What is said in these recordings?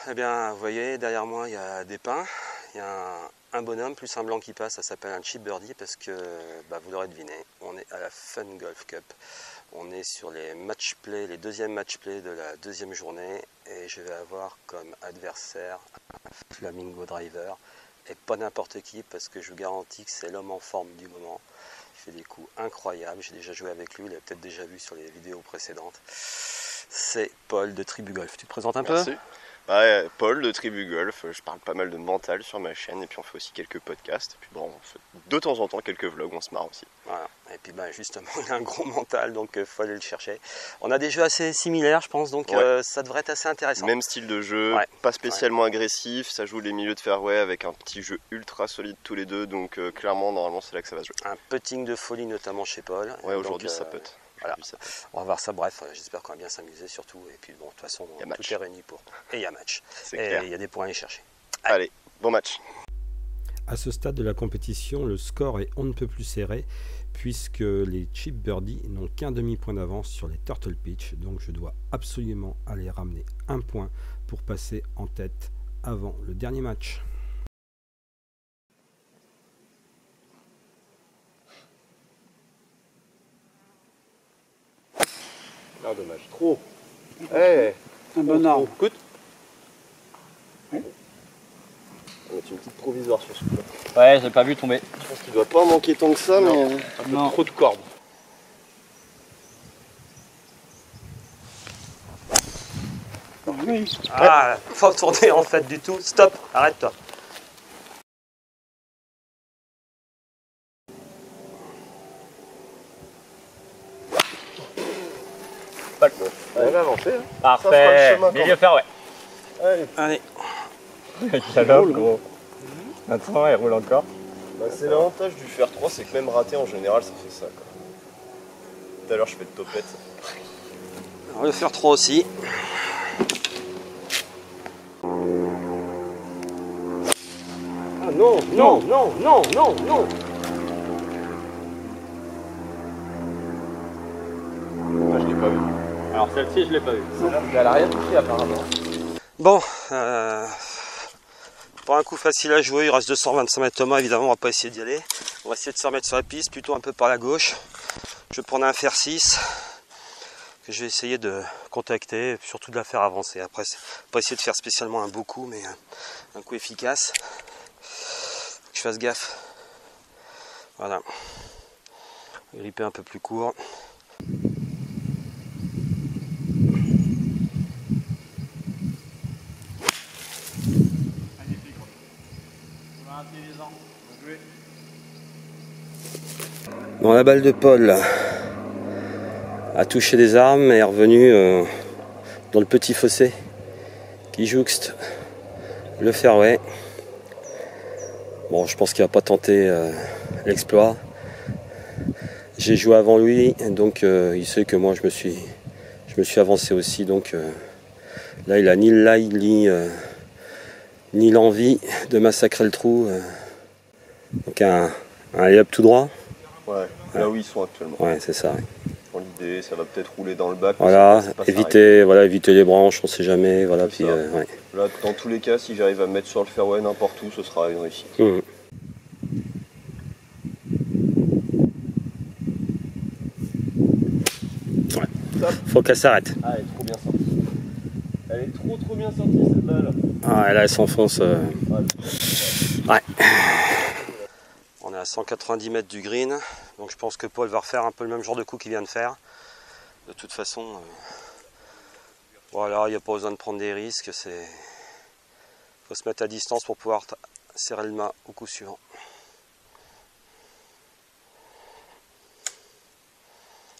Eh bien, vous voyez, derrière moi, il y a des pins. Il y a un bonhomme plus un blanc qui passe. Ça s'appelle un chip birdie parce que, vous l'aurez deviné, on est à la Fun Golf Cup. On est sur les match play, les deuxièmes match play de la deuxième journée. Et je vais avoir comme adversaire un Flamingo Driver. Et pas n'importe qui, parce que je vous garantis que c'est l'homme en forme du moment. Il fait des coups incroyables. J'ai déjà joué avec lui. Vous l'avez peut-être déjà vu sur les vidéos précédentes. C'est Paul de Tribu Golf. Tu te présentes un peu ? Merci. Ouais, Paul de Tribu Golf, je parle pas mal de mental sur ma chaîne et puis on fait aussi quelques podcasts et puis bon, on fait de temps en temps quelques vlogs, on se marre aussi. Voilà, et puis justement il a un gros mental donc faut aller le chercher. On a des jeux assez similaires je pense donc ouais. Ça devrait être assez intéressant. Même style de jeu, ouais. Pas spécialement agressif, ça joue les milieux de fairway avec un petit jeu ultra solide tous les deux donc clairement normalement c'est là que ça va se jouer. Un putting de folie notamment chez Paul. Ouais, aujourd'hui ça peut. Voilà. On va voir ça, bref, j'espère qu'on va bien s'amuser surtout. Et puis bon, de toute façon, tout est réuni pour. Et il y a match. Et il y a des points à aller chercher. Allez, bon match. À ce stade de la compétition, le score est on ne peut plus serré, puisque les Chip Birdie n'ont qu'un demi-point d'avance sur les Turtle Pitch. Donc je dois absolument aller ramener un point pour passer en tête avant le dernier match. Ah dommage, trop. Hey, un bon arbre. Écoute. Oui. On va mettre une petite provisoire sur ce coup-là. Ouais, j'ai pas vu tomber. Je pense qu'il doit pas manquer tant que ça, non. Mais un peu trop de cordes. Oui. Ah, faut tourner en fait du tout. Stop, arrête-toi. Pas le bon. On va avancer. Hein. Parfait. Milieu fairway. Allez. Calope, gros. Maintenant, il roule encore. C'est l'avantage du fer 3, c'est que même raté en général, ça fait ça. Quoi. Tout à l'heure, je fais de topette. On va le faire 3 aussi. Ah non, non, non, non, non, non. Ah, je l'ai pas vu. Alors celle-ci, je l'ai pas vue. Elle a rien touché apparemment. Bon, pour un coup facile à jouer, il reste 225 mètres Thomas, évidemment on va pas essayer d'y aller. On va essayer de se remettre sur la piste, plutôt un peu par la gauche. Je vais prendre un fer 6, que je vais essayer de contacter, et surtout de la faire avancer. Après, pas essayer de faire spécialement un beau coup, mais un coup efficace. Faut que je fasse gaffe. Voilà. Gripper un peu plus court. Bon, la balle de Paul a touché des arbres et est revenue dans le petit fossé qui jouxte le fairway. Bon, je pense qu'il va pas tenter l'exploit. J'ai joué avant lui, donc il sait que moi je me suis avancé aussi. Donc là, il a ni le ni l'envie de massacrer le trou. Donc un lay-up tout droit. Ouais, là où ils sont actuellement. Ouais, c'est ça. Ouais. Dans l'idée, ça va peut-être rouler dans le bac. Voilà, éviter les branches, on sait jamais. Voilà, puis, ouais. Là, dans tous les cas, si j'arrive à me mettre sur le fairway n'importe où, ce sera une réussite. Mmh. Ouais. Faut qu'elle s'arrête. Ah, elle est trop bien sortie. Elle est trop bien sortie cette balle. Ah, là, elle s'enfonce. Ouais. On est à 190 mètres du green, donc je pense que Paul va refaire un peu le même genre de coup qu'il vient de faire. De toute façon, voilà, il n'y a pas besoin de prendre des risques. Il faut se mettre à distance pour pouvoir serrer le mât au coup suivant.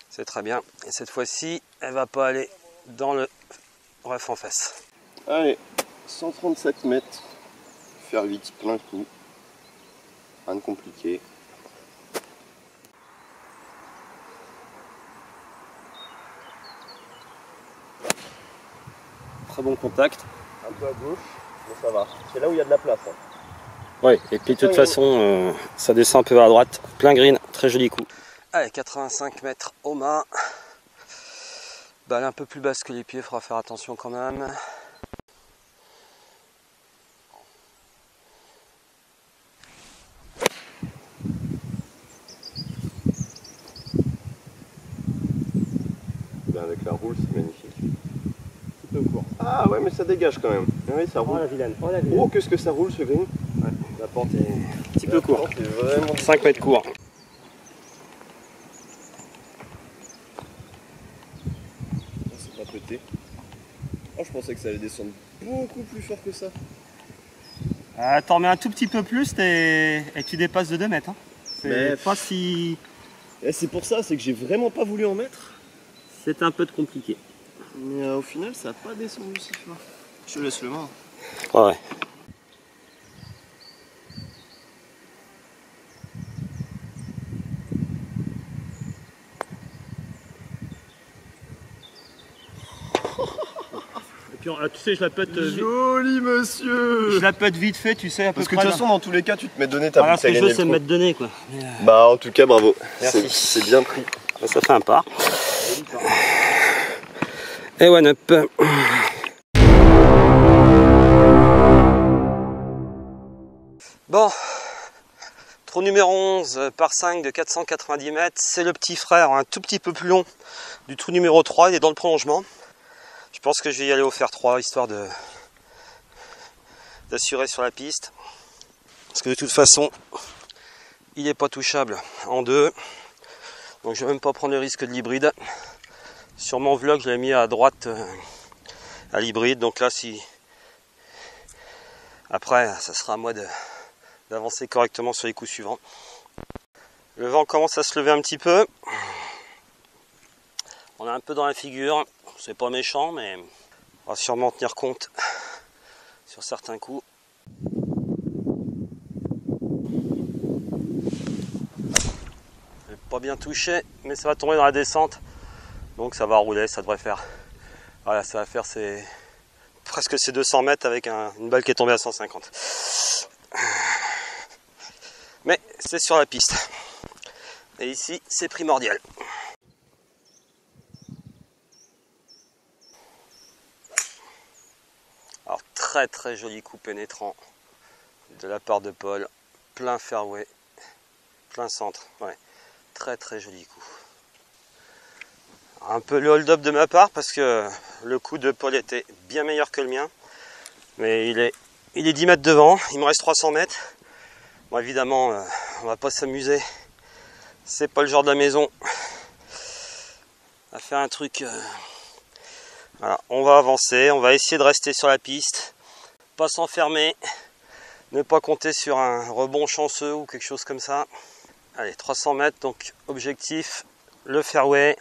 C'est très bien. Et cette fois-ci, elle va pas aller dans le rough en face. Allez, 137 mètres. Faire vite, plein coup. Rien de compliqué. Très bon contact. Un peu à gauche, mais ça va. C'est là où il y a de la place. Hein. Oui, et puis de toute façon, ça descend un peu à droite. Plein green, très joli coup. Allez, 85 mètres au mât. Balle un peu plus basse que les pieds, il faudra faire attention quand même. avec la roule, c'est magnifique. Un petit peu court. Ah ouais, mais ça dégage quand même. Oui, ça roule. Oh la vilaine. Oh la vilaine. Oh, qu'est-ce que ça roule ce green. Ouais, la pente est un petit peu court. C'est vraiment 5 mètres court. c'est pas pété. Oh, je pensais que ça allait descendre beaucoup plus fort que ça. T'en mets un tout petit peu plus et tu dépasses de 2 mètres. Hein. C'est Mais pas si... Et c'est pour ça, c'est que j'ai vraiment pas voulu en mettre. C'est un peu compliqué. Mais au final, ça n'a pas descendu si fort. Je te laisse le main. Ouais. Et puis, tu sais, je la pète Joli monsieur. je la pète vite fait, tu sais, à peu Parce que près. de toute façon, dans tous les cas, tu te mets donné ta Voilà, boucle, ce t'as que je gagné veux, c'est le me trou. mettre donné, quoi. Bah, en tout cas, bravo. Merci. C'est bien pris. Ça fait un pas. Et one up. Bon, trou numéro 11 par 5 de 490 mètres. C'est le petit frère, un tout petit peu plus long du trou numéro 3. Il est dans le prolongement. Je pense que je vais y aller au fer 3, histoire d'assurer sur la piste. Parce que de toute façon, il n'est pas touchable en deux. Donc je ne vais même pas prendre le risque de l'hybride. Sur mon vlog, je l'ai mis à droite à l'hybride. Donc là, si après, ça sera à moi d'avancer correctement sur les coups suivants. Le vent commence à se lever un petit peu. On est un peu dans la figure. C'est pas méchant, mais on va sûrement tenir compte sur certains coups. Pas bien touché, mais ça va tomber dans la descente, donc ça va rouler, ça devrait faire. Voilà, ça va faire presque ces 200 mètres avec une balle qui est tombée à 150. Mais c'est sur la piste, et ici c'est primordial. Alors très très joli coup pénétrant de la part de Paul, plein fairway, plein centre, ouais. Très très joli coup. Un peu le hold-up de ma part parce que le coup de Paul était bien meilleur que le mien. Mais il est 10 mètres devant, il me reste 300 mètres. Bon, évidemment, on va pas s'amuser. C'est pas le genre de la maison à faire un truc. Voilà, on va avancer, on va essayer de rester sur la piste, pas s'enfermer, ne pas compter sur un rebond chanceux ou quelque chose comme ça. Allez, 300 mètres, donc objectif, le fairway,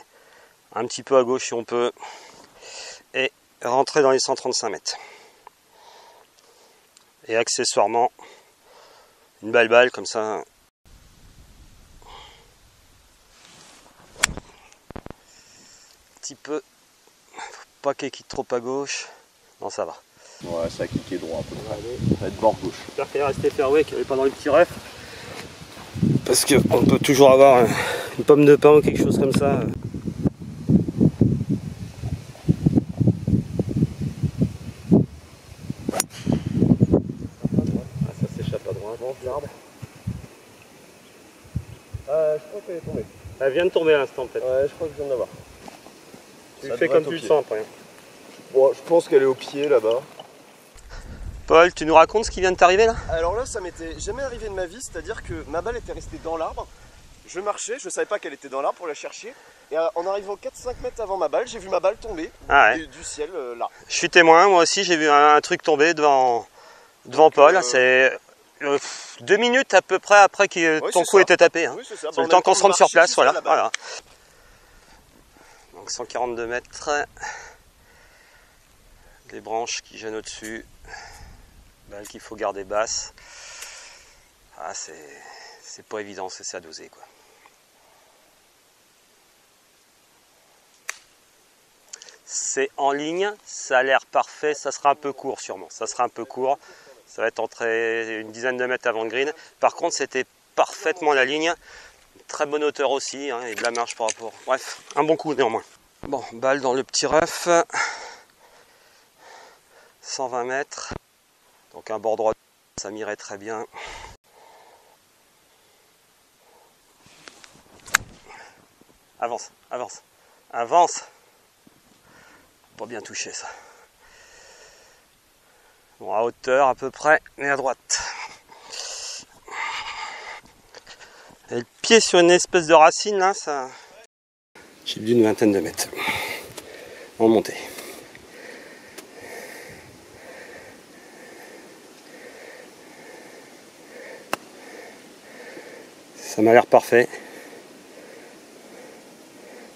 un petit peu à gauche si on peut, et rentrer dans les 135 mètres. Et accessoirement, une balle comme ça. Un petit peu, faut pas qu'elle quitte trop à gauche. Non, ça va. Ouais, ça a cliqué droit un peu. Ça va être bord gauche. J'espère qu'elle est restée fairway, qu'elle n'est pas dans le petit ref. Parce qu'on peut toujours avoir une pomme de pain ou quelque chose comme ça. Ah, ça s'échappe à droite. Bon, regarde. Je crois qu'elle est tombée. Elle vient de tomber à l'instant peut-être. Ouais, je crois que je viens d'avoir. Tu fais comme tu le sens après. Bon, je pense qu'elle est au pied là-bas. Paul, tu nous racontes ce qui vient de t'arriver là? Alors là, ça m'était jamais arrivé de ma vie, c'est-à-dire que ma balle était restée dans l'arbre. Je marchais, je savais pas qu'elle était dans l'arbre pour la chercher. Et en arrivant 4-5 mètres avant ma balle, j'ai vu ma balle tomber du ciel là. Je suis témoin, moi aussi j'ai vu un truc tomber devant Paul. C'est 2 minutes à peu près après que ton coup était tapé. Hein. Oui, c'est ça. C'est le temps qu'on se rende sur place, voilà. Donc 142 mètres. Les branches qui gênent au-dessus. Balle qu'il faut garder basse. Ah, c'est pas évident, c'est à doser quoi. C'est en ligne, ça a l'air parfait, ça sera un peu court sûrement. Ça sera un peu court, ça va être entré une dizaine de mètres avant le green. Par contre, c'était parfaitement la ligne. Très bonne hauteur aussi, hein, et de la marge par rapport. Bref, un bon coup néanmoins. Bon, balle dans le petit rough. 120 mètres. Donc un bord droit, ça m'irait très bien. Avance, avance, avance. pas bien touché ça. Bon, à hauteur à peu près, mais à droite. Et le pied sur une espèce de racine là, ça... J'ai dû une vingtaine de mètres en montée. Ça m'a l'air parfait.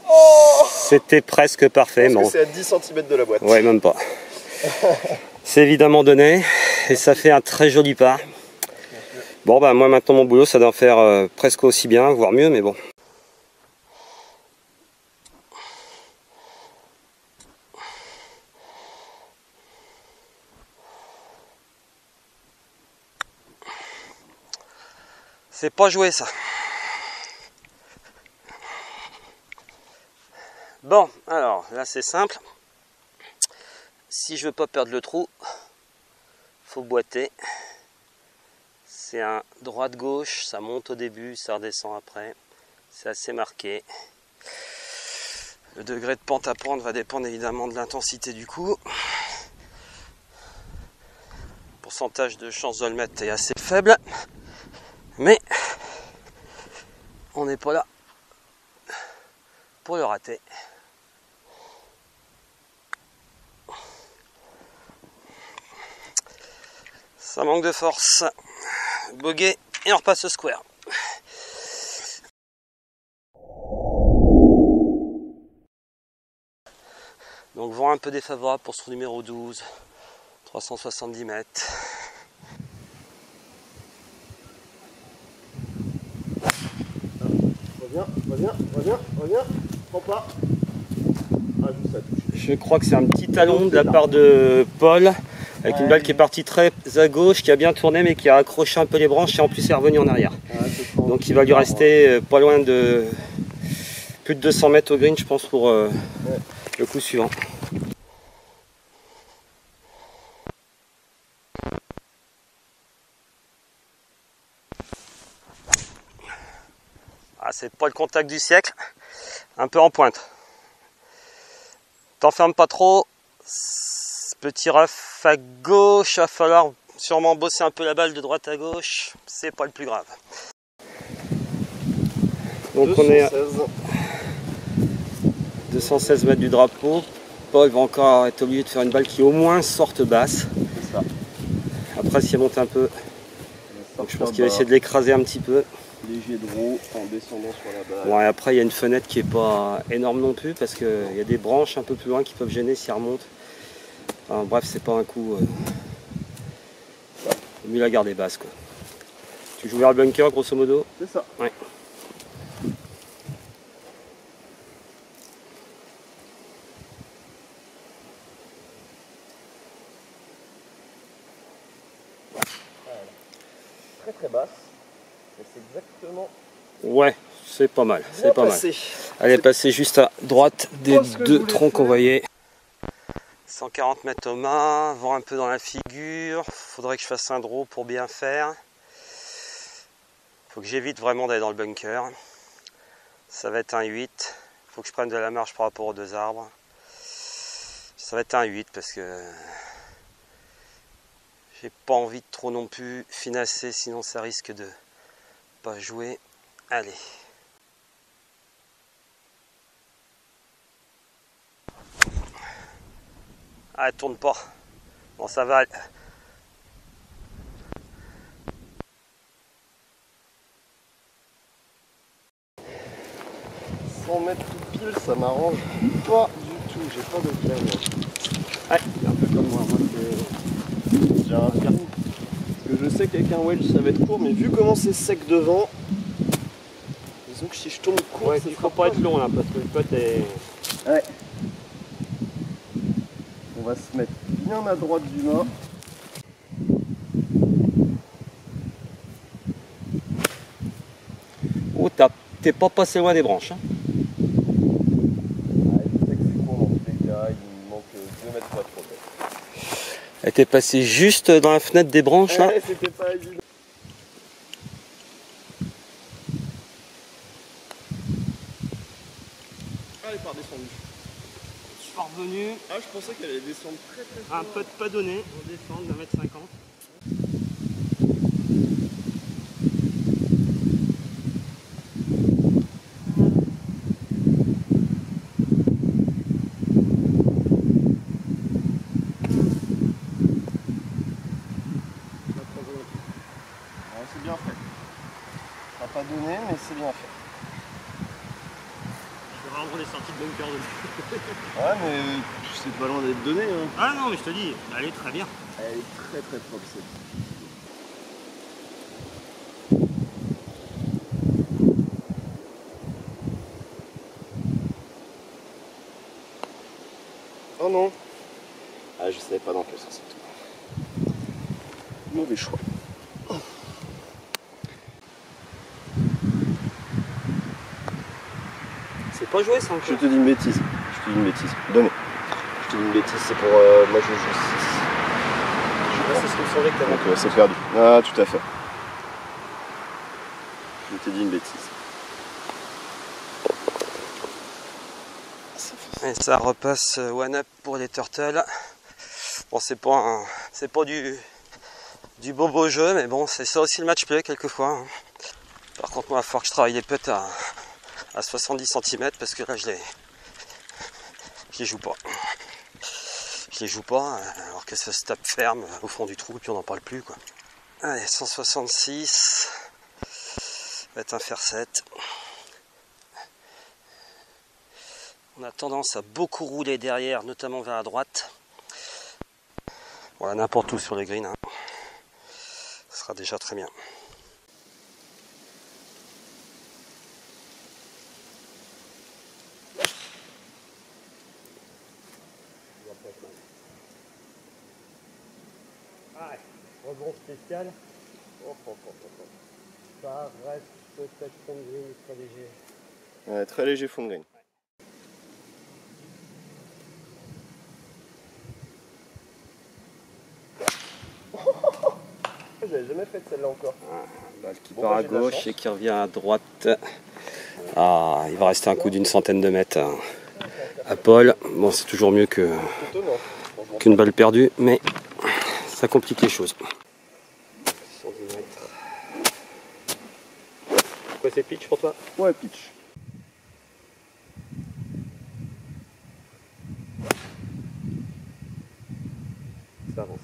Oh, c'était presque parfait. Je pense que c'est à 10 cm de la boîte. Ouais, même pas. C'est évidemment donné et ça fait un très joli pas. Bon bah moi maintenant mon boulot ça doit faire presque aussi bien, voire mieux, mais bon. C'est pas joué ça. Bon, alors là c'est simple. Si je veux pas perdre le trou, faut boiter. C'est un droite-gauche, ça monte au début, ça redescend après. C'est assez marqué. Le degré de pente à prendre va dépendre évidemment de l'intensité du coup. Le pourcentage de chance de le mettre est assez faible. Mais on n'est pas là pour le rater. Ça manque de force. Bogey et on repasse au square. Donc vent un peu défavorable pour ce trou numéro 12. 370 mètres. Reviens. Prends pas. Ah, juste ça touche. Je crois que c'est un petit talon de la part de Paul. Avec une balle qui est partie très à gauche, qui a bien tourné mais qui a accroché un peu les branches et en plus est revenu en arrière. Donc il va lui rester pas loin de plus de 200 mètres au green je pense pour le coup suivant. Ah, c'est pas le contact du siècle, un peu en pointe. T'enferme pas trop. Petit rough à gauche, il va falloir sûrement bosser un peu la balle de droite à gauche, c'est pas le plus grave. Donc 216. On est à 216 mètres du drapeau. Paul va encore être obligé de faire une balle qui au moins sorte basse. C'est ça. Après si elle monte un peu, donc je pense qu'il va essayer de l'écraser un petit peu. Léger draw en descendant sur la balle. Ouais, après il y a une fenêtre qui est pas énorme non plus parce qu'il y a des branches un peu plus loin qui peuvent gêner si elle remonte. Enfin, bref, c'est pas un coup. Mieux la garder basse quoi. Tu joues vers le bunker grosso modo? C'est ça. Ouais. Très basse. C'est exactement. Ouais, c'est pas mal. C'est pas mal. Elle est passée juste à droite des deux troncs qu'on voyait. 140 mètres au mât, vent un peu dans la figure. Faudrait que je fasse un draw pour bien faire. Faut que j'évite vraiment d'aller dans le bunker. Ça va être un 8. Faut que je prenne de la marge par rapport aux deux arbres. Ça va être un 8 parce que j'ai pas envie de trop non plus finasser, sinon ça risque de pas jouer. Allez. Ah, elle tourne pas. Bon, ça va. 100 mètres tout pile, ça m'arrange pas du tout. J'ai pas de plan. Ouais, un peu comme moi. J'ai un trou. Parce que je sais qu'avec un wedge ça va être court, mais vu comment c'est sec devant, disons que si je tourne court, ouais, il faut pas être long là, parce que le putt est. Ouais. On va se mettre bien à droite du mât. Oh, t'es pas passé loin des branches. Hein. Ouais, je sais que c'est court dans tous les cas, il me manque 2 mètres pas trop. Elle était passée juste dans la fenêtre des branches là. Ouais, c'était pas évident. Ah, elle est pas descendue. pas revenue. Ah, je pensais qu'elle allait descendre très fort. Un peu de pas donné, on descend de 1,50 m. C'est bien fait. Ça n'a pas donné, mais c'est bien fait. Je vais rendre les sorties de bunker de Ouais, mais c'est pas loin d'être donné. Hein. Ah non, mais je te dis, elle est très bien. Elle est très très propre celle-ci. Oh non. Ah, je savais pas dans quel sens c'est tout. Mauvais choix. C'est pas joué ça encore. Je te dis une bêtise. Donnez. Je te dis une bêtise, c'est pour... moi je joue 6. C'est ce que me semblait que t'avais. Donc c'est perdu. Ah, tout à fait. Je t'ai dit une bêtise. Et ça repasse one up pour les turtles. Bon, c'est pas du beau jeu, mais bon, c'est ça aussi le match play quelquefois. Hein. Par contre, moi, il va falloir que je travaille les putts à 70 cm parce que là, je les joue pas. Je les joue pas alors que ça se tape ferme au fond du trou et puis on n'en parle plus quoi. Allez, 166. Ça va être un fer 7. On a tendance à beaucoup rouler derrière, notamment vers la droite. Voilà, n'importe où sur le green. Hein. Ce sera déjà très bien. Ah, rebond spécial. Ça reste peut-être fond de green, très léger. Ouais, très léger fond de green. J'avais jamais fait celle-là encore. Balle qui part à gauche et qui revient à droite. Ah, il va rester un coup d'une centaine de mètres à Paul. Bon, c'est toujours mieux qu'une balle perdue, mais ça complique les choses. 110 mètres. Quoi, c'est pitch pour toi? Ouais, pitch. Ça avance.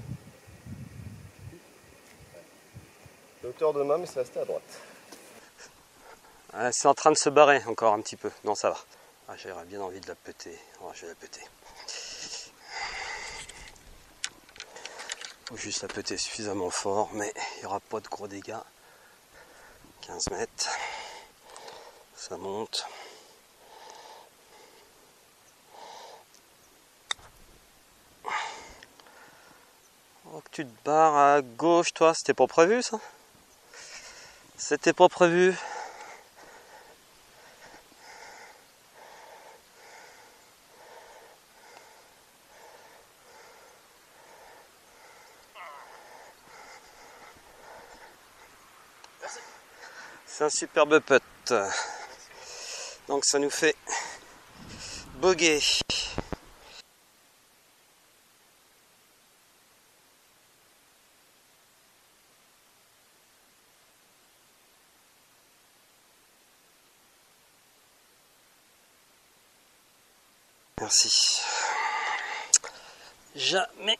C'est hauteur de main, mais c'est resté à droite. Ah, c'est en train de se barrer encore un petit peu. Non, ça va. Ah, j'aurais bien envie de la péter. Oh, je vais la péter. Faut juste la péter suffisamment fort, mais il n'y aura pas de gros dégâts. 15 mètres. Ça monte. Oh, que tu te barres à gauche, toi. C'était pas prévu, ça? C'était pas prévu. C'est un superbe putt. Donc ça nous fait bogey. Merci. Jamais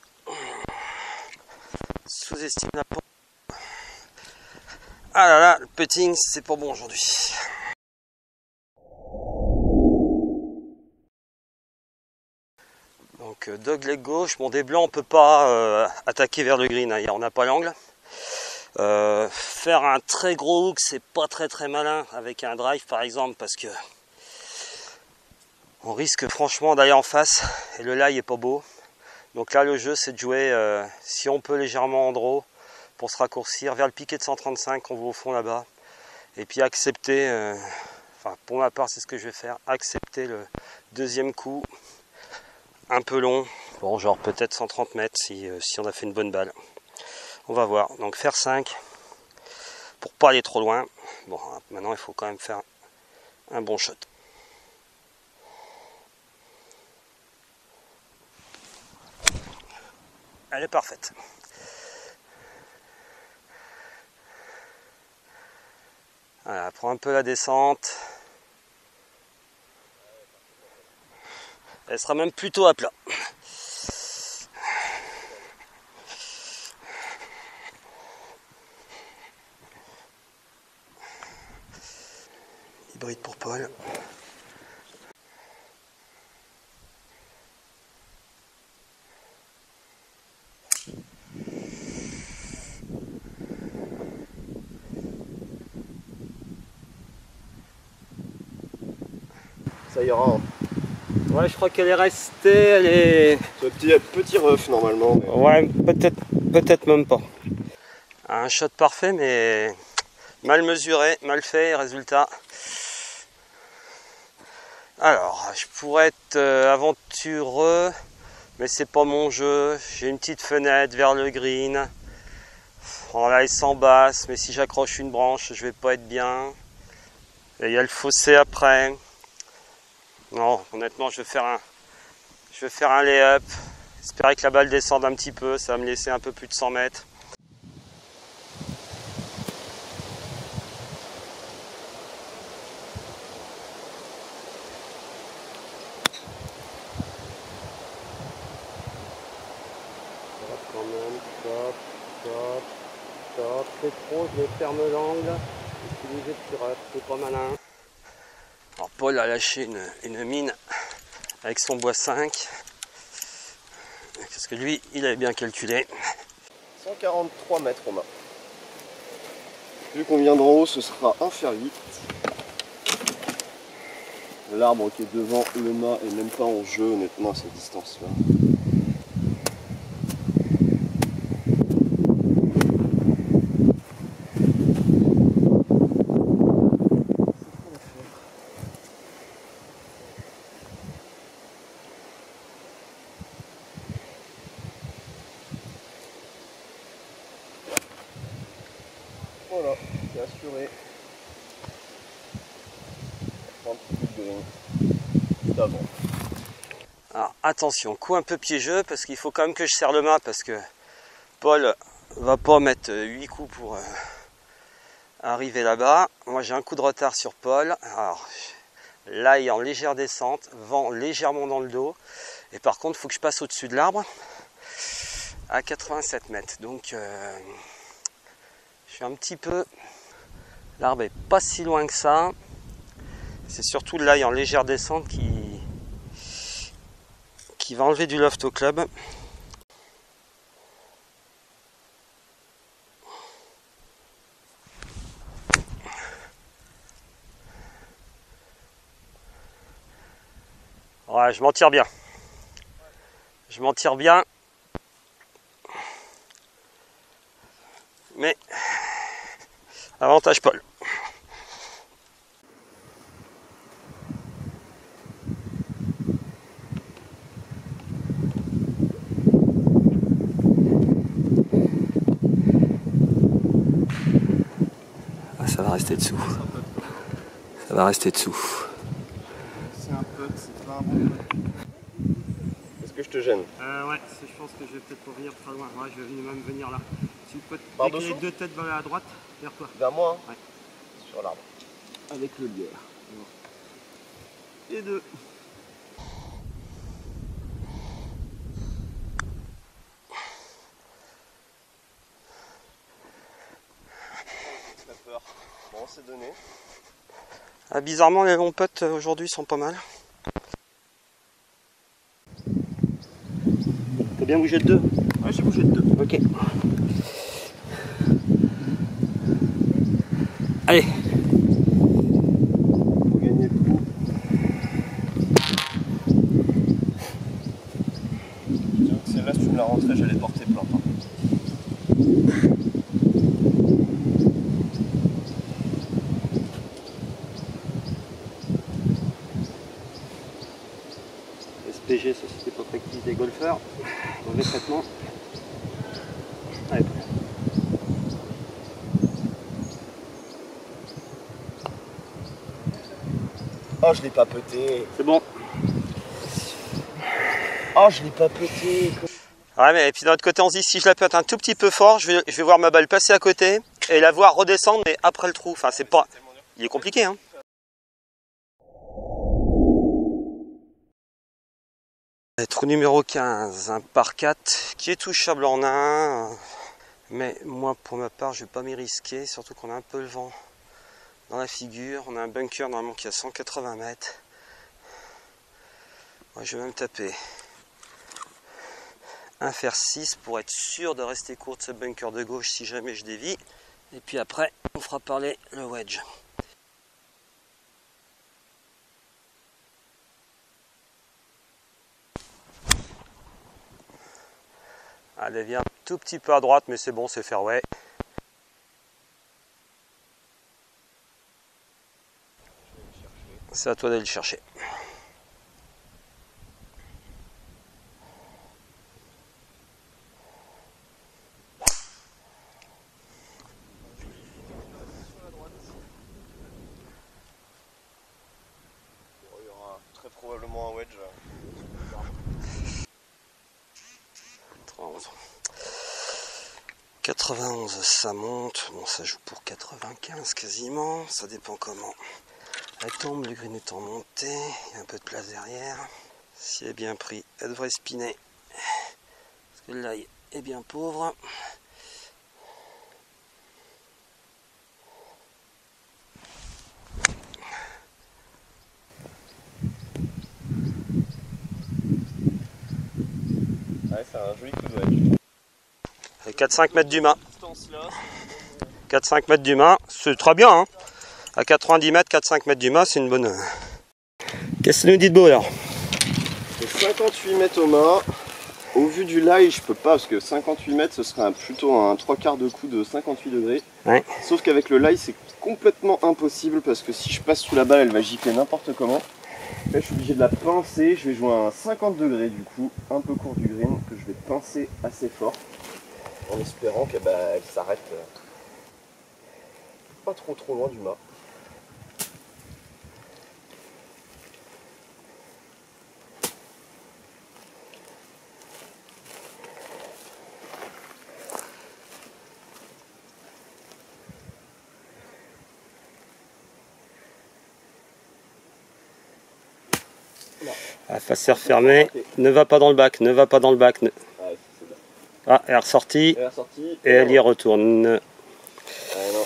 sous-estime la peau. Ah là là, le putting, c'est pas bon aujourd'hui. Donc dogleg gauche, bon des blancs on peut pas attaquer vers le green, hein, on n'a pas l'angle. Faire un très gros hook, c'est pas très malin avec un drive par exemple parce que on risque franchement d'aller en face et le lie est pas beau. Donc là le jeu c'est de jouer si on peut légèrement en draw pour se raccourcir vers le piquet de 135 qu'on voit au fond là-bas. Et puis accepter, enfin pour ma part c'est ce que je vais faire, accepter le deuxième coup un peu long. Bon genre peut-être 130 mètres si on a fait une bonne balle. On va voir. Donc faire 5 pour pas aller trop loin. Bon maintenant il faut quand même faire un bon shot. elle est parfaite. Voilà, prends un peu la descente. Elle sera même plutôt à plat. Hybride pour Paul. Ça ira. Hein. Ouais, je crois qu'elle est restée, elle est... Petit ref normalement. Mais... Ouais, peut-être même pas. Un shot parfait, mais mal mesuré, mal fait, résultat. Alors, je pourrais être aventureux, mais c'est pas mon jeu. J'ai une petite fenêtre vers le green. En là, il s'en basse, mais si j'accroche une branche, je vais pas être bien. Et il y a le fossé après. Non, honnêtement, je vais faire un lay-up. Espérer que la balle descende un petit peu, ça va me laisser un peu plus de 100 mètres. Quand même, stop. C'est trop, je me ferme l'angle. Utiliser le tireur, c'est pas malin. Alors Paul a lâché une mine avec son bois 5. Parce que lui, il avait bien calculé. 143 mètres Romain. Vu qu'on vient d'en haut, ce sera 1,8. L'arbre qui est devant le mât est même pas en jeu honnêtement à cette distance-là. Voilà, c'est assuré. Un petit peu de green d'avant. Alors attention, coup un peu piégeux parce qu'il faut quand même que je serre le mât parce que Paul va pas mettre 8 coups pour arriver là-bas. Moi j'ai un coup de retard sur Paul. Alors là il est en légère descente, vent légèrement dans le dos. Et par contre il faut que je passe au-dessus de l'arbre à 87 mètres. Donc je suis un petit peu... L'arbre est pas si loin que ça. C'est surtout là il est en légère descente qui va enlever du loft au club. Ouais, je m'en tire bien. Je m'en tire bien. Mais avantage Paul. Ah, ça va rester dessous. Ça va rester dessous. C'est un pote, c'est pas un bon pote. Est-ce que je te gêne? Ouais, je pense que je vais peut-être revenir très loin. Ouais, je vais même venir là. Tu peux par les dessous? deux têtes vers la droite, vers toi. Vers moi hein? Ouais. Sur l'arbre. Avec le bière. Et deux. Très peur. Bon, c'est donné. Ah, bizarrement, les longs putts aujourd'hui sont pas mal. T'as bien bougé de deux? Ouais, j'ai bougé de deux. Ok. Allez. Pour gagner le coup. Celle-là, si tu me la rentrais, j'allais porter plein. SPG, Société Protectrice des Golfeurs. Mauvais traitement. Allez. Oh, je l'ai pas pété. C'est bon. Oh, je l'ai pas pété. Ouais, mais et puis d'un autre côté, on se dit si je la pète un tout petit peu fort, je vais voir ma balle passer à côté et la voir redescendre, mais après le trou. Enfin, c'est pas. Il est compliqué, hein. Trou numéro 15, un par 4 qui est touchable en un. Mais moi, pour ma part, je vais pas m'y risquer, surtout qu'on a un peu le vent dans la figure. On a un bunker normalement qui a 180 mètres. Moi, je vais même taper un fer 6 pour être sûr de rester court de ce bunker de gauche si jamais je dévie. Et puis après, on fera parler le wedge. Elle dévie un tout petit peu à droite, mais c'est bon, c'est fairway. C'est à toi d'aller le chercher. Il y aura très probablement un wedge. 91, ça monte. Bon, ça joue pour 95 quasiment. Ça dépend comment elle tombe. Le green est en montée. Il y a un peu de place derrière. Si elle est bien pris, elle devrait spinner. Parce que l'ail est bien pauvre. Ouais, c'est un joli coup de wedge. 4-5 mètres du mât. 4-5 mètres du mât, c'est très bien. Hein, à 90 mètres, 4-5 mètres du mât, c'est une bonne. Qu'est-ce que ça nous dit de beau alors? 58 mètres au mât. Au vu du lie, je peux pas parce que 58 mètres ce serait plutôt un 3/4 de coup de 58 degrés. Ouais. Sauf qu'avec le lie, c'est complètement impossible parce que si je passe sous la balle, elle va gicler n'importe comment. Là, je suis obligé de la pincer. Je vais jouer à un 50 degrés du coup, un peu court du green, que je vais pincer assez fort en espérant qu'elle s'arrête pas trop loin du mât. La face serre fermée, ne va pas dans le bac, ne va pas dans le bac. Ah, elle est ressortie et elle y retourne. Non,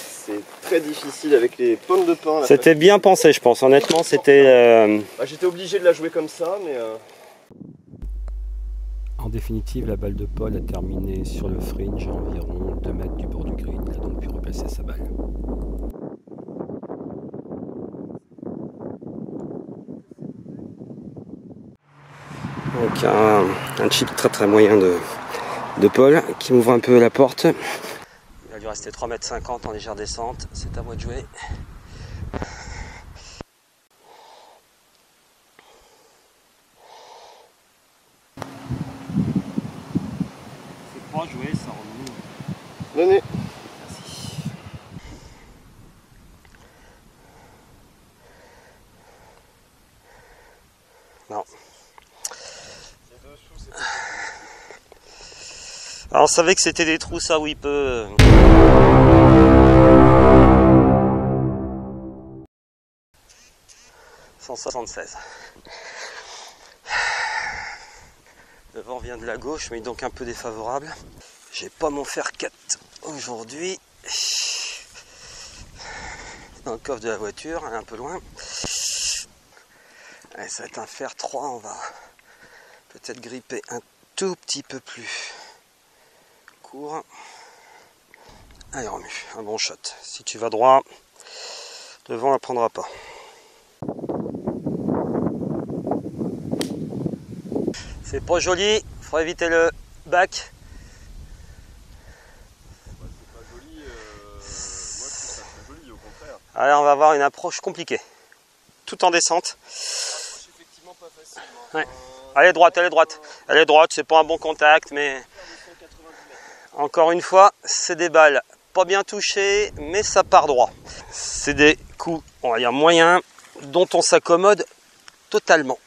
c'est très difficile avec les pommes de pin. C'était bien pensé, je pense. Honnêtement, c'était. J'étais obligé de la jouer comme ça, mais. En définitive, la balle de Paul a terminé sur le fringe à environ 2 mètres du bord du green. Il a donc pu replacer sa balle. Donc un chip très moyen de Paul qui m'ouvre un peu la porte. Il va lui rester 3,50 m en légère descente. C'est à moi de jouer. C'est pas joué, ça remonte. Donnez. Merci. Non. Alors on savait que c'était des trous ça où il peut. 176. Le vent vient de la gauche mais donc un peu défavorable. J'ai pas mon fer 4 aujourd'hui. Dans le coffre de la voiture, elle est un peu loin. Allez, ça va être un fer 3, on va peut-être gripper un tout petit peu plus court. Allez, remue, un bon shot. Si tu vas droit, le vent ne la prendra pas. C'est pas joli, faut éviter le bac. C'est pas joli, moi je trouve ça très joli au contraire. Allez, on va avoir une approche compliquée. Tout en descente. L'approche effectivement pas facile. Ouais. Elle est droite, elle est droite. Elle est droite, c'est pas un bon contact, mais encore une fois, c'est des balles pas bien touchées, mais ça part droit. C'est des coups, on va dire moyens, dont on s'accommode totalement.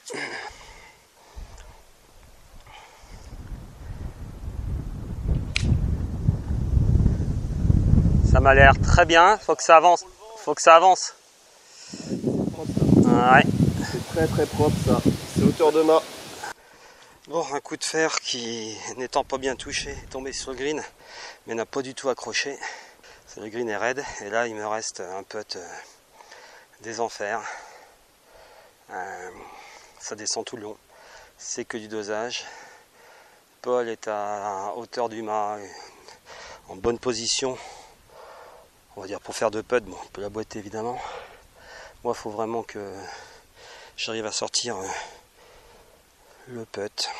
m'a l'air très bien, faut que ça avance. Faut que ça avance. Ouais. C'est très très propre ça. C'est hauteur de mât. Bon, un coup de fer qui, n'étant pas bien touché, est tombé sur le green, mais n'a pas du tout accroché. Le green est raide, et là il me reste un putt des enfers. Ça descend tout le long. C'est que du dosage. Paul est à hauteur du mât, en bonne position. On va dire pour faire 2 putts, bon, on peut la boîter évidemment. Moi, il faut vraiment que j'arrive à sortir le putt.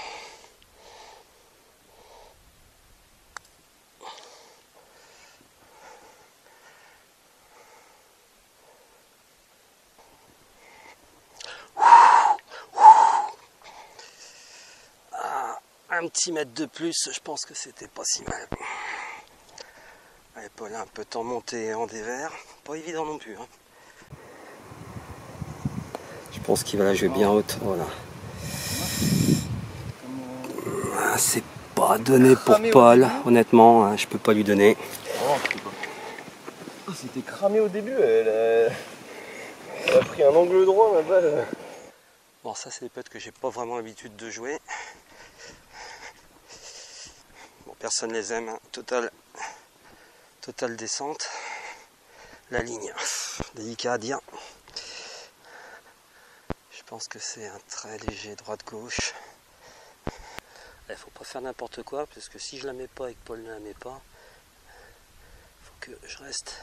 Un petit mètre de plus, je pense que c'était pas si mal. Allez, Paul, un peu de temps monté en dévers, pas évident non plus. Hein. Je pense qu'il va la jouer bien haute, voilà. Ah, c'est pas donné pour Paul, honnêtement, hein, je peux pas lui donner. Oh, c'était cramé au début, elle a pris un angle droit, ma balle. Bon, ça c'est des putts que j'ai pas vraiment l'habitude de jouer. Bon, personne les aime, hein. Total descente. La ligne, délicat à dire. Je pense que c'est un très léger droite-gauche. Il faut pas faire n'importe quoi, parce que si je la mets pas et que Paul ne la met pas, il faut que je reste.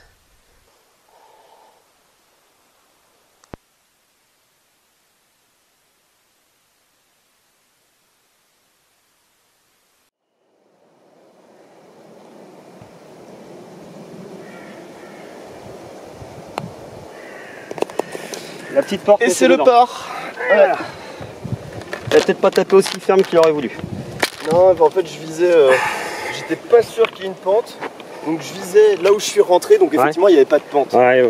La petite porte. Et c'est le par. Voilà. Elle a peut-être pas tapé aussi ferme qu'il aurait voulu. Non, bah en fait je visais, j'étais pas sûr qu'il y ait une pente, donc je visais là où je suis rentré, donc effectivement il n'y avait pas de pente. Ouais,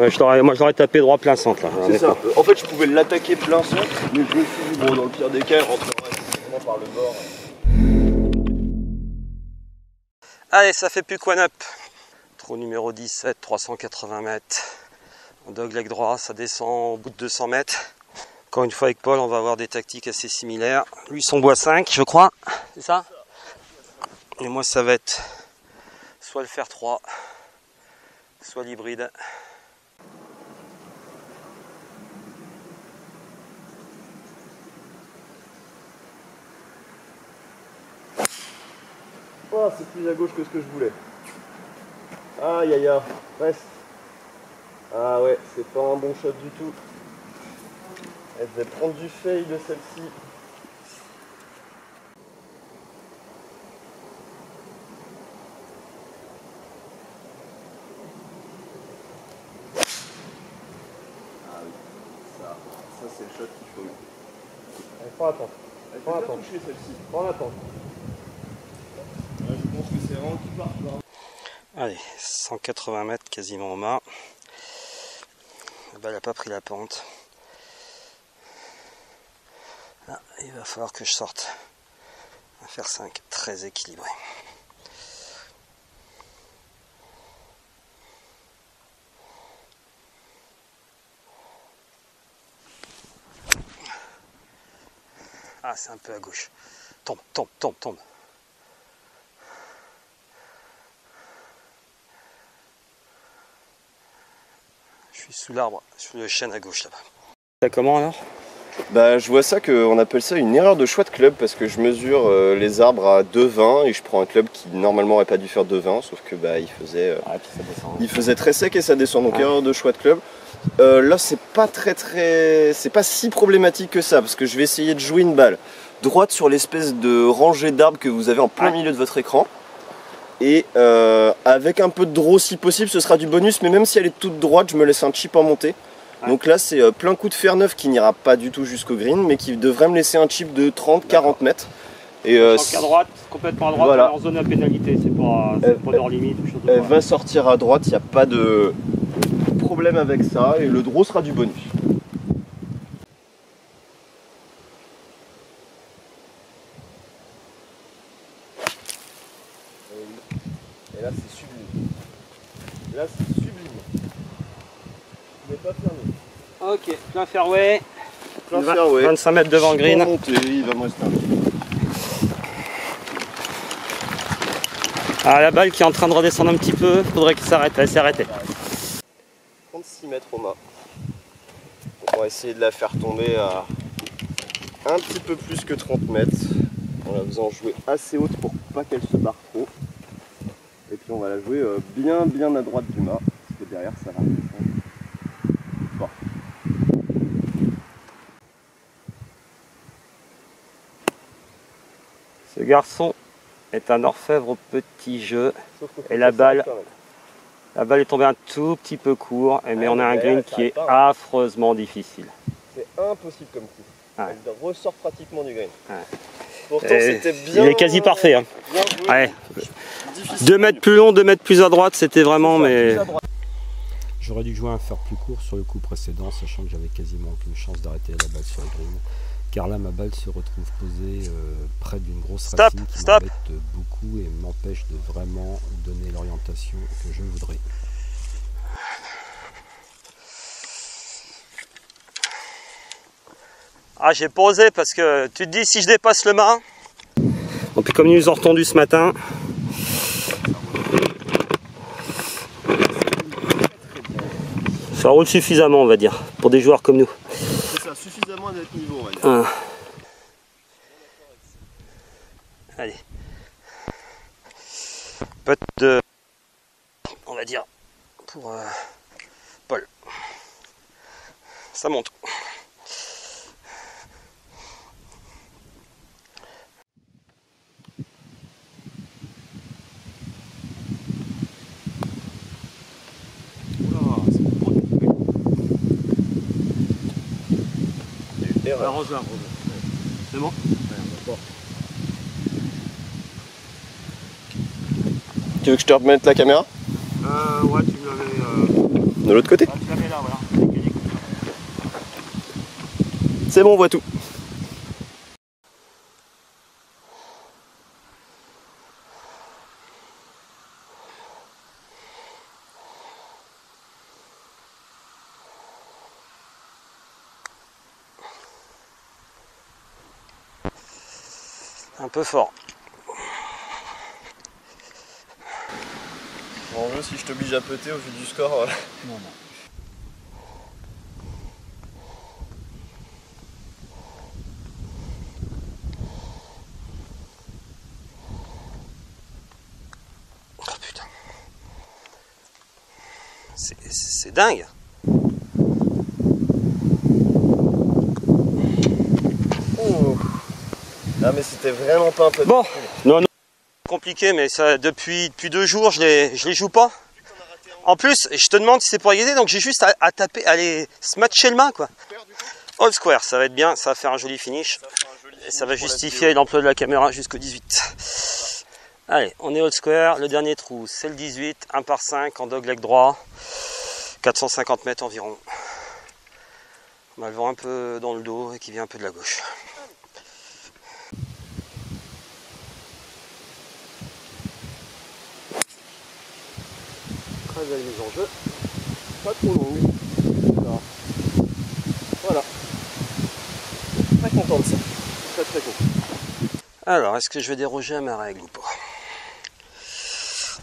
moi je l'aurais tapé droit plein centre là. C'est ça. En fait je pouvais l'attaquer plein centre, mais je me suis dit bon, dans le pire des cas elle rentrerait effectivement par le bord. Allez, ça fait plus qu'un up. Trou numéro 17, 380 mètres. On dogleg droit, ça descend au bout de 200 mètres. Encore une fois avec Paul, on va avoir des tactiques assez similaires. Lui son bois 5, je crois, c'est ça? Et moi ça va être soit le fer 3, soit l'hybride. Oh, c'est plus à gauche que ce que je voulais. Aïe aïe aïe, reste. Ah ouais, c'est pas un bon shot du tout. Elle devait prendre du fail de celle-ci. Ah oui, ça c'est le shot qu'il faut mettre. Allez, prends la tente. Elle Prends la peut tente. toucher celle-ci. Prends la tente. Ouais, je pense que c'est vraiment qui part là. Allez, 180 mètres quasiment au mât. La balle n'a pas pris la pente. Là, il va falloir que je sorte un fer 5 très équilibré. Ah, c'est un peu à gauche. Tombe, tombe, tombe, tombe. Je suis sous l'arbre, sur le chêne à gauche là-bas. Ça comment alors? Bah, je vois ça qu'on appelle ça une erreur de choix de club parce que je mesure les arbres à 2,20 et je prends un club qui normalement aurait pas dû faire 2,20 sauf que bah, il faisait très sec et ça descend, donc erreur de choix de club. Là c'est pas c'est pas si problématique que ça parce que je vais essayer de jouer une balle droite sur l'espèce de rangée d'arbres que vous avez en plein milieu de votre écran et avec un peu de draw si possible ce sera du bonus, mais même si elle est toute droite je me laisse un chip en montée. Donc là c'est plein coup de fer neuf qui n'ira pas du tout jusqu'au green mais qui devrait me laisser un chip de 30-40 mètres. Et à droite, complètement à droite, voilà. en zone à pénalité, c'est pas leur limite. Elle va sortir à droite, il n'y a pas de problème avec ça et le draw sera du bonus. Et là c'est sublime. Là c'est sublime. Il n'est pas fermé. Ok, plein fairway. Plein fairway. 25 mètres devant le green. Monter, il va me rester un peu. Ah, la balle qui est en train de redescendre un petit peu, faudrait qu'il s'arrête. Elle s'est arrêtée. 36 mètres au mât. On va essayer de la faire tomber à un petit peu plus que 30 mètres. En la faisant jouer assez haute pour pas qu'elle se barre trop. Et puis on va la jouer bien à droite du mât. Parce que derrière ça va redescendre. Bon. Ce garçon est un orfèvre au petit jeu. Et la balle est tombée un tout petit peu court, mais on a un green qui est affreusement difficile. C'est impossible comme coup. Ouais. Elle ressort pratiquement du green. Ouais. Pourtant Et c'était bien. il est quasi parfait. Hein. Bien joué. Ouais. Difficile. 2 mètres plus long, 2 mètres plus à droite, c'était vraiment. Mais J'aurais dû jouer un fer plus court sur le coup précédent, sachant que j'avais quasiment aucune chance d'arrêter la balle sur le green. Car là, ma balle se retrouve posée près d'une grosse racine qui m'embête beaucoup et m'empêche de vraiment donner l'orientation que je voudrais. Ah, j'ai pas osé parce que tu te dis si je dépasse le mât. Et puis comme ils nous ont retendu ce matin. Ça roule suffisamment, on va dire, pour des joueurs comme nous. C'est ça, suffisamment à notre niveau, on va dire. Allez. Putt de, on va dire, pour Paul. Ça monte. Arrose-la. C'est bon? Tu veux que je te remette la caméra? Ouais, tu me l'avais. De l'autre côté? Tu la mets là, voilà. C'est bon, on voit tout. Un peu fort. En gros, si je t'oblige à putter au vu du score. Non, non. Oh putain. C'est dingue. Oh. Ah, mais c'était vraiment pas un peu. Bon, non, compliqué, mais ça, depuis 2 jours, je les joue pas. En plus, je te demande si c'est pour égaliser, donc j'ai juste à taper, aller se matcher le main, quoi. All square, ça va être bien, ça va faire un joli finish. Et ça va justifier l'emploi de la caméra jusqu'au 18. Allez, on est all square, le dernier trou, c'est le 18, 1 par 5 en dogleg droit, 450 mètres environ. On a le vent un peu dans le dos et qui vient un peu de la gauche. Très belle mise en jeu, pas trop longue. Voilà. Très content de ça. Très content. Alors, est-ce que je vais déroger à ma règle ou pas?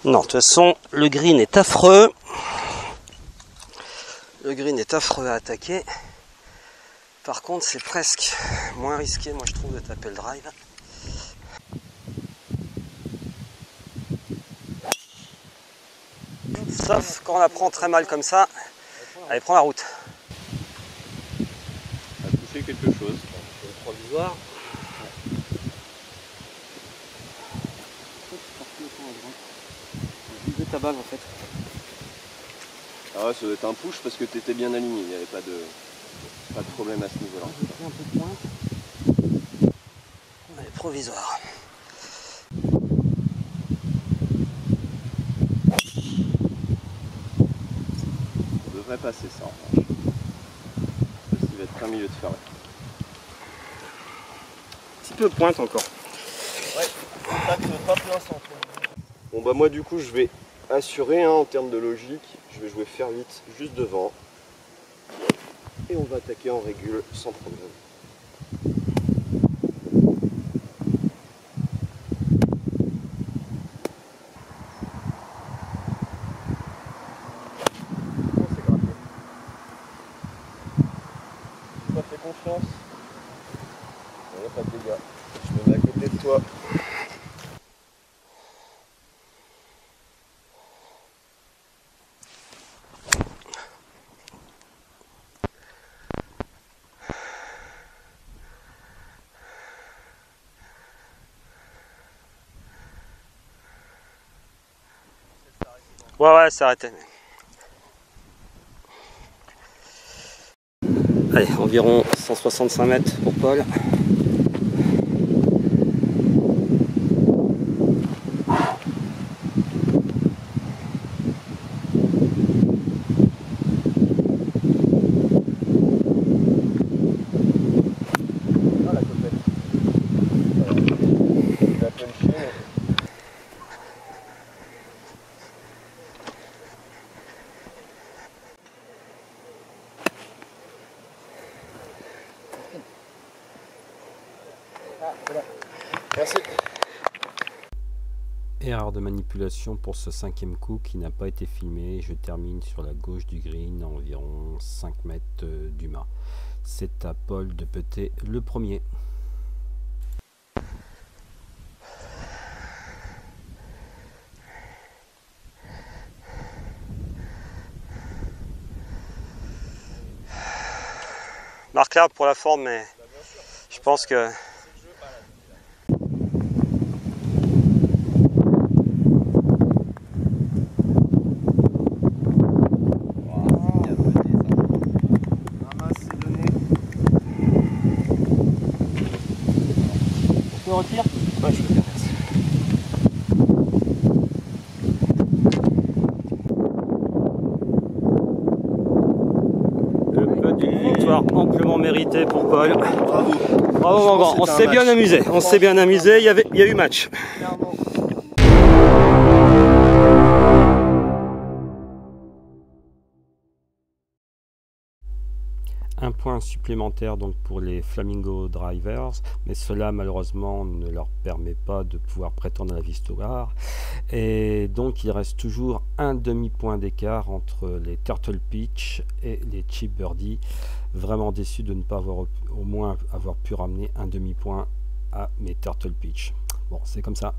Non, de toute façon, le green est affreux. Le green est affreux à attaquer. Par contre, c'est presque moins risqué, moi je trouve, de taper le drive. Sauf quand on la prend très mal comme ça. Allez, prends la route. A touché quelque chose. Le provisoire. Ta balle en fait. Ah ouais, ça doit être un push parce que tu étais bien aligné, il n'y avait pas de problème à ce niveau-là. J'ai pris un peu de pointe. Allez, provisoire. Ça devrait passer ça en revanche. Parce qu'il va être plein milieu de fairway. Un petit peu de pointe encore. Ouais, pas plein centre. Bon bah moi du coup je vais assuré hein, en termes de logique. Je vais jouer fer 8 juste devant. Et on va attaquer en régule sans problème. Confiance. Il n'y a pas de dégâts. Je me mets à côté de toi. Ouais, c'est arrêté. Allez, environ 165 mètres pour Paul. Merci. Erreur de manipulation pour ce 5e coup qui n'a pas été filmé. Je termine sur la gauche du green à environ 5 mètres du mât. C'est à Paul de putter le premier. Marque là pour la forme, mais je pense que... Tu retires ? Ouais, je peux bien, merci. Le putt d'une victoire amplement méritée pour Paul. Bravo. Bravo mon grand, on s'est bien amusé. On s'est bien amusé, il y a eu match. Clairement. Un point supplémentaire donc pour les Flamingo Drivers, mais cela malheureusement ne leur permet pas de pouvoir prétendre à la victoire. Et donc il reste toujours un demi-point d'écart entre les Turtle Pitch et les Chip Birdie. Vraiment déçu de ne pas avoir au moins avoir pu ramener un demi-point à mes Turtle Pitch. Bon, c'est comme ça.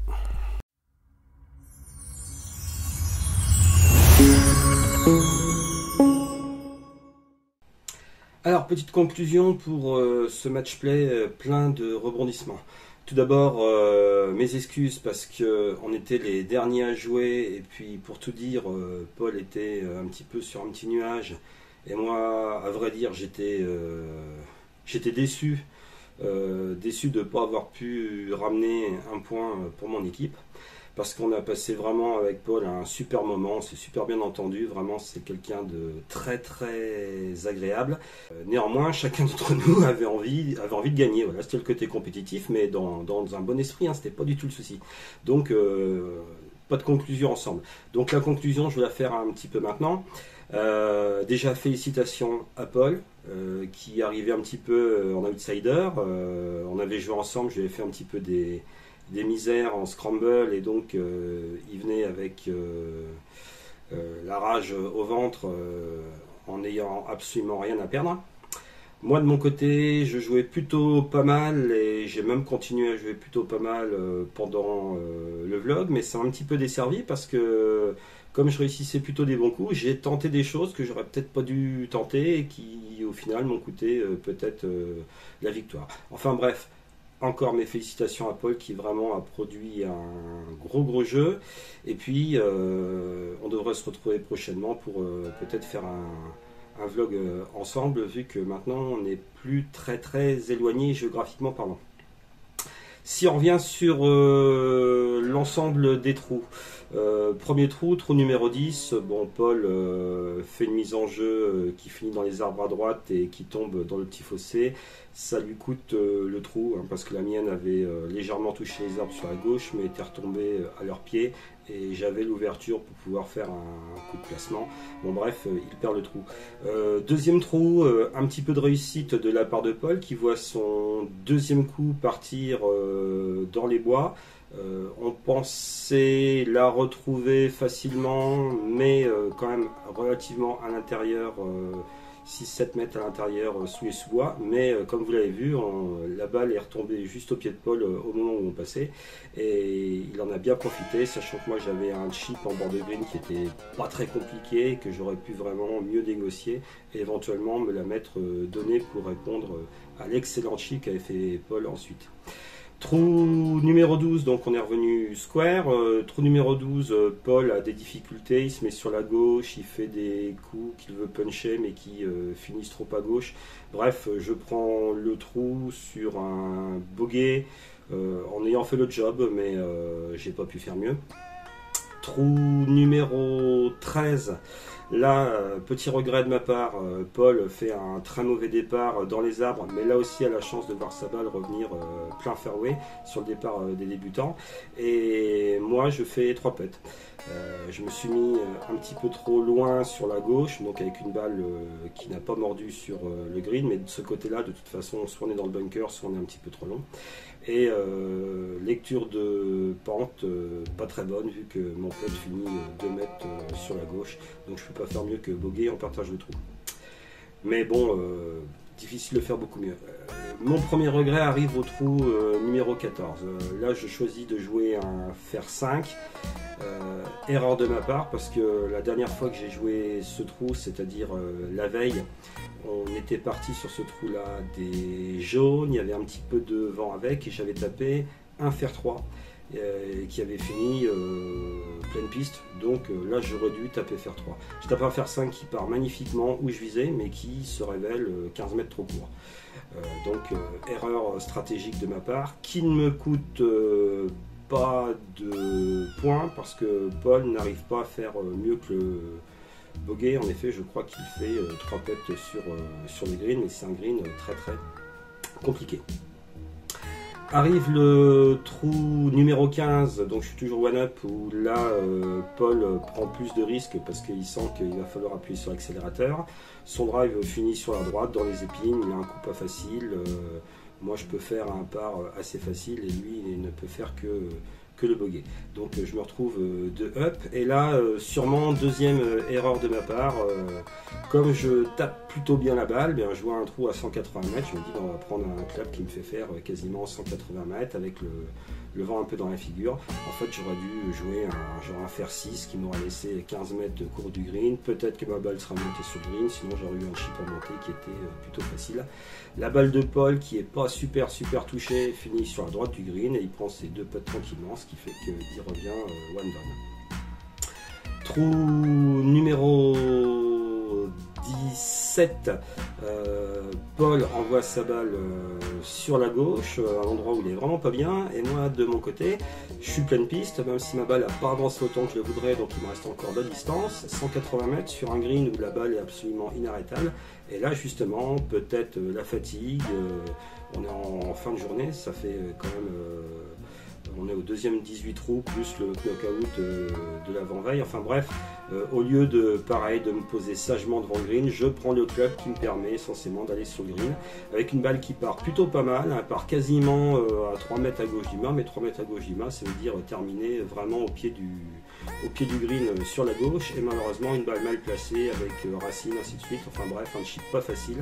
Alors, petite conclusion pour ce match-play plein de rebondissements. Tout d'abord, mes excuses parce qu'on était les derniers à jouer et puis pour tout dire, Paul était un petit peu sur un petit nuage et moi, à vrai dire, j'étais déçu, déçu de ne pas avoir pu ramener un point pour mon équipe. Parce qu'on a passé vraiment avec Paul un super moment, on s'est super bien entendu, vraiment c'est quelqu'un de très très agréable. Néanmoins, chacun d'entre nous avait envie de gagner, voilà, c'était le côté compétitif, mais dans un bon esprit, hein, c'était pas du tout le souci. Donc, pas de conclusion ensemble. Donc la conclusion, je vais la faire un petit peu maintenant. Déjà, félicitations à Paul, qui arrivait un petit peu en outsider. On avait joué ensemble, je lui avais fait un petit peu des misères en scramble et donc il venait avec la rage au ventre en n'ayant absolument rien à perdre. Moi de mon côté je jouais plutôt pas mal et j'ai même continué à jouer plutôt pas mal pendant le vlog, mais c'est un petit peu desservi parce que comme je réussissais plutôt des bons coups, j'ai tenté des choses que j'aurais peut-être pas dû tenter et qui au final m'ont coûté peut-être la victoire. Enfin bref, encore mes félicitations à Paul qui vraiment a produit un gros jeu. Et puis on devrait se retrouver prochainement pour peut-être faire un vlog ensemble, vu que maintenant on n'est plus très éloigné géographiquement parlant. Si on revient sur l'ensemble des trous, Premier trou, trou numéro 10. Bon, Paul fait une mise en jeu qui finit dans les arbres à droite et qui tombe dans le petit fossé. Ça lui coûte le trou, hein, parce que la mienne avait légèrement touché les arbres sur la gauche, mais était retombée à leurs pieds. Et j'avais l'ouverture pour pouvoir faire un coup de placement. Bon bref, il perd le trou. Deuxième trou, un petit peu de réussite de la part de Paul qui voit son deuxième coup partir dans les bois. On pensait la retrouver facilement, mais quand même relativement à l'intérieur, 6-7 mètres à l'intérieur sous les sous-bois. Mais comme vous l'avez vu, la balle est retombée juste au pied de Paul au moment où on passait. Et il en a bien profité, sachant que moi j'avais un chip en bord de green qui était pas très compliqué, que j'aurais pu vraiment mieux négocier et éventuellement me la mettre donnée pour répondre à l'excellent chip qu'avait fait Paul ensuite. Trou numéro 12, donc on est revenu square. Trou numéro 12, Paul a des difficultés, il se met sur la gauche, il fait des coups qu'il veut puncher mais qui finissent trop à gauche. Bref, je prends le trou sur un bogey en ayant fait le job, mais j'ai pas pu faire mieux. Trou numéro 13. Là, petit regret de ma part, Paul fait un très mauvais départ dans les arbres, mais là aussi a la chance de voir sa balle revenir plein fairway sur le départ des débutants. Et moi, je fais 3 putts. Je me suis mis un petit peu trop loin sur la gauche, donc avec une balle qui n'a pas mordu sur le green, mais de ce côté-là, de toute façon, soit on est dans le bunker, soit on est un petit peu trop long. Et lecture de pente pas très bonne, vu que mon putt finit 2 mètres sur la gauche, donc je ne peux pas faire mieux que boguer, on partage le trou. Mais bon, difficile de faire beaucoup mieux. Mon premier regret arrive au trou numéro 14. Là, je choisis de jouer un fer 5. Erreur de ma part, parce que la dernière fois que j'ai joué ce trou, c'est-à-dire la veille, on était parti sur ce trou là des jaunes, il y avait un petit peu de vent avec et j'avais tapé un fer 3 qui avait fini pleine piste, donc là j'aurais dû taper fer 3. Je tape un fer 5 qui part magnifiquement où je visais, mais qui se révèle 15 mètres trop court. Donc erreur stratégique de ma part qui ne me coûte pas de points, parce que Paul n'arrive pas à faire mieux que le bogey. En effet, je crois qu'il fait 3 putts sur le green, mais c'est un green très très compliqué. Arrive le trou numéro 15, donc je suis toujours one-up, où là Paul prend plus de risques parce qu'il sent qu'il va falloir appuyer sur l'accélérateur. Son drive finit sur la droite dans les épines, il a un coup pas facile. Moi je peux faire un par assez facile et lui il ne peut faire que le bogey. Donc je me retrouve de up, et là sûrement deuxième erreur de ma part, comme je tape plutôt bien la balle, bien, je vois un trou à 180 mètres, je me dis on va prendre un club qui me fait faire quasiment 180 mètres avec le vent un peu dans la figure. En fait j'aurais dû jouer genre un fer 6 qui m'aurait laissé 15 mètres de cours du green, peut-être que ma balle sera montée sur le green, sinon j'aurais eu un chip à monter qui était plutôt facile. La balle de Paul qui est pas super touchée finit sur la droite du green et il prend ses 2 putts tranquillement, ce qui fait qu'il revient one down. Trou numéro 17, Paul envoie sa balle sur la gauche, à un endroit où il est vraiment pas bien, et moi de mon côté je suis pleine piste, même si ma balle n'a pas avancé autant que je le voudrais, donc il me reste encore de distance, 180 mètres sur un green où la balle est absolument inarrêtable. Et là justement, peut-être la fatigue, on est en fin de journée, ça fait quand même on est au deuxième 18 trous plus le knockout de l'avant-veille. Enfin bref, au lieu de pareil de me poser sagement devant le green, je prends le club qui me permet essentiellement d'aller sur le green avec une balle qui part plutôt pas mal, elle part quasiment à 3 mètres à gauche du mât, mais 3 mètres à gauche du mât ça veut dire terminer vraiment au pied du green sur la gauche, et malheureusement une balle mal placée avec racine ainsi de suite. Enfin bref, un chip pas facile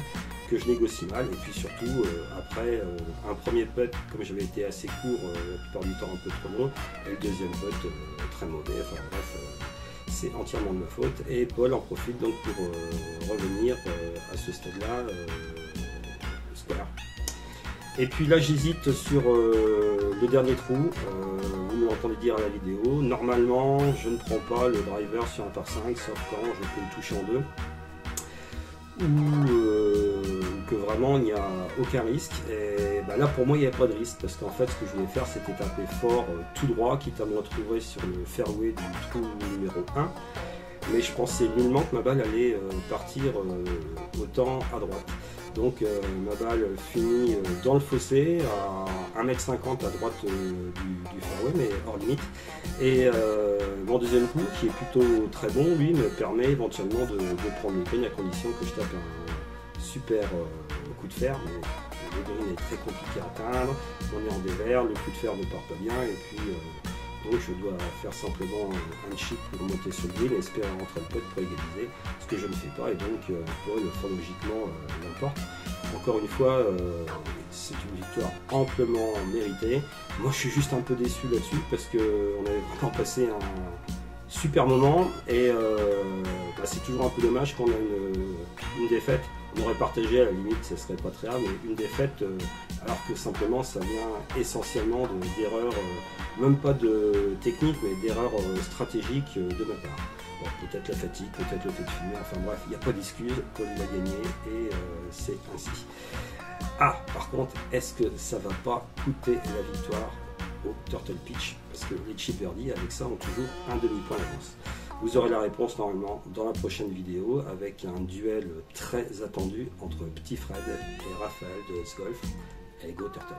que je négocie mal, et puis surtout après un premier putt comme j'avais été assez court la plupart du temps un peu trop long, et le deuxième putt très mauvais. Enfin bref, c'est entièrement de ma faute, et Paul en profite donc pour revenir à ce stade là square. Et puis là j'hésite sur le dernier trou, vous me l'entendez dire à la vidéo, normalement je ne prends pas le driver sur un par 5 sauf quand je peux le toucher en deux, ou que vraiment il n'y a aucun risque. Et bah, là pour moi il n'y avait pas de risque parce qu'en fait ce que je voulais faire c'était taper fort tout droit, quitte à me retrouver sur le fairway du trou numéro 1. Mais je pensais nullement que ma balle allait partir autant à droite. Donc ma balle finit dans le fossé à 1,50 m à droite du fairway, mais hors limite. Et mon deuxième coup, qui est plutôt très bon, lui me permet éventuellement de prendre le green à condition que je tape un super coup de fer. Mais le green est très compliqué à atteindre, on est en dévers, le coup de fer ne part pas bien, et puis donc je dois faire simplement un chip pour monter sur le green et espérer rentrer le putt pour égaliser, ce que je ne fais pas, et donc Paul logiquement l'emporte. Encore une fois, c'est une victoire amplement méritée. Moi je suis juste un peu déçu là-dessus parce qu'on avait vraiment passé un super moment, et bah, c'est toujours un peu dommage qu'on a une défaite. On aurait partagé, à la limite ça serait pas très grave, mais une défaite alors que simplement ça vient essentiellement d'erreurs, même pas de technique, mais d'erreurs stratégiques de ma part. Bon, peut-être la fatigue, peut-être le fait de fumer, enfin bref, il n'y a pas d'excuse, Paul l'a gagné et c'est ainsi. Ah, par contre, est-ce que ça va pas coûter la victoire au Turtle Pitch? Parce que les chip birdies avec ça ont toujours un demi-point d'avance. Vous aurez la réponse normalement dans la prochaine vidéo avec un duel très attendu entre Petit Fred et Raphaël de S-Golf. Et go Turtle!